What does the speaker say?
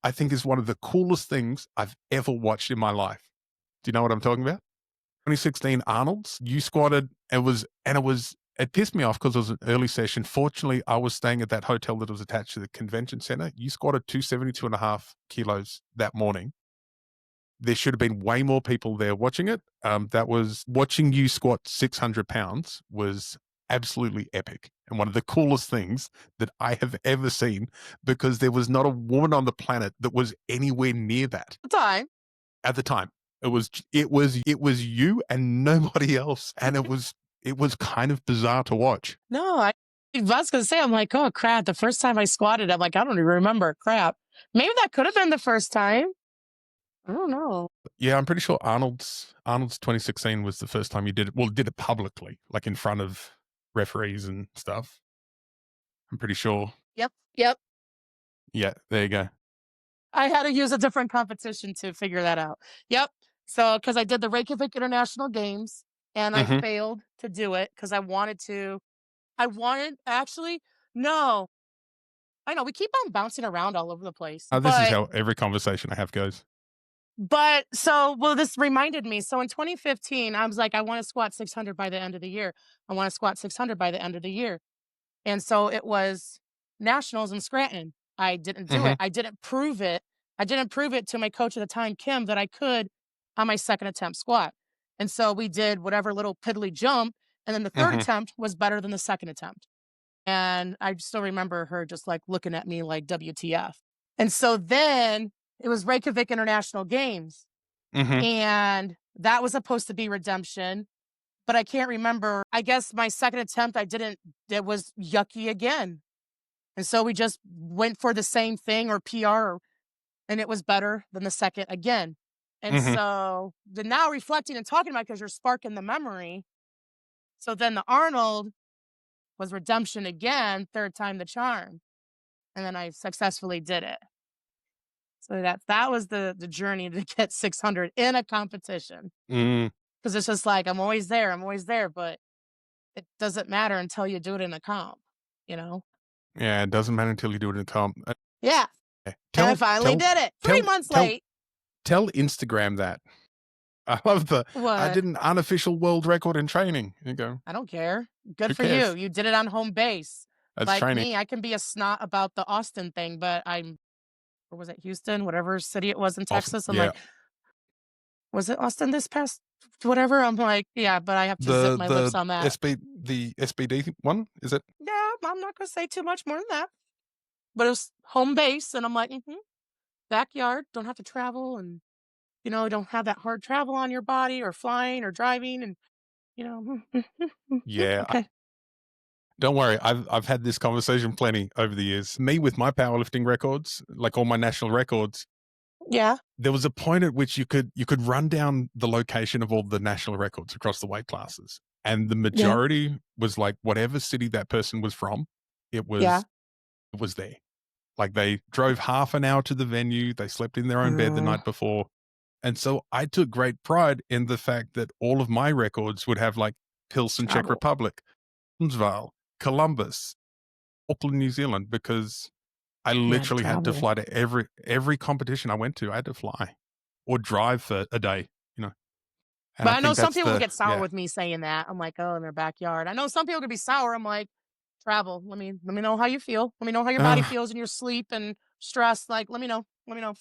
I think is one of the coolest things I've ever watched in my life. Do you know what I'm talking about? 2016 Arnold's, you squatted. It pissed me off because it was an early session. Fortunately, I was staying at that hotel that was attached to the convention center. You squatted 272.5 kilos that morning. There should have been way more people there watching it. That was watching you squat 600 pounds was absolutely epic and one of the coolest things that I have ever seen because there was not a woman on the planet that was anywhere near that Time. at the time. It was you and nobody else, and it was kind of bizarre to watch. No, I was gonna say, I'm like, oh crap. The first time I squatted, I'm like, I don't even remember. Crap. Maybe that could have been the first time. I don't know. Yeah, I'm pretty sure Arnold's 2016 was the first time you did it. Well, did it publicly, like in front of referees and stuff. I'm pretty sure. Yep. Yep. Yeah, there you go. I had to use a different competition to figure that out. Yep. So, because I did the Reykjavik International Games and I Mhm. failed to do it because actually, no, I know we keep on bouncing around all over the place, This is how every conversation I have goes. well, this reminded me. So in 2015, I was like, I want to squat 600 by the end of the year. I want to squat 600 by the end of the year. And so it was nationals in Scranton. I didn't do it. Mhm, I didn't prove it. I didn't prove it to my coach at the time, Kim, that I could on my second attempt squat. And so we did whatever little piddly jump. And then the third mhm. attempt was better than the second attempt. And I still remember her just like looking at me like WTF. And so then it was Reykjavik International Games. Mhm. And that was supposed to be redemption, but I can't remember. I guess my second attempt, it was yucky again. And so we just went for the same thing or PR, and it was better than the second again. And Mhm. so now reflecting and talking about because you're sparking the memory. So then the Arnold was redemption again, third time the charm. And then I successfully did it. So that was the journey to get 600 in a competition. Mm. Because it's just like I'm always there, but it doesn't matter until you do it in a comp, you know? Yeah, it doesn't matter until you do it in comp. Yeah. And I Tell finally tell did it 3 tell months tell late. tell Instagram that. I love I What? did an unofficial world record in training. You go, I don't care. Good "Who for you. cares? You did it on home base. That's Like training." me, I can be a snot about the Austin thing, but or was it Houston? Whatever city it was in Awesome. Texas. I'm Yeah. like, was it Austin this past whatever? I'm like, yeah, but I have to zip The my lips the on that. the SBD one, is it? Yeah, I'm not gonna say too much more than that. But it was home base, and I'm like, backyard, don't have to travel, and don't have that hard travel on your body or flying or driving, and Yeah. okay, Don't worry. I've had this conversation plenty over the years. Me with my powerlifting records, like all my national records, yeah, there was a point at which you could run down the location of all the national records across the weight classes, and the yeah, majority was like whatever city that person was from, it yeah. was it was there. Like they drove half an hour to the venue, they slept in their own bed the Uh, night before, and so I took great pride in the fact that all of my records would have like Pilsen, Czech Travel. Republic, Huntsville, Columbus, Auckland, New Zealand, because I Yeah, literally had to travel. fly to every competition I went to. I had to fly or drive for a day, you know. And But I I know think some that's people will the get sour yeah. with me saying that. I'm like, oh, in their backyard. I know some people could be sour. I'm like, travel. Let me know how you feel. Let me know how your body Uh, feels in your sleep and stress. Like, let me know. Let me know.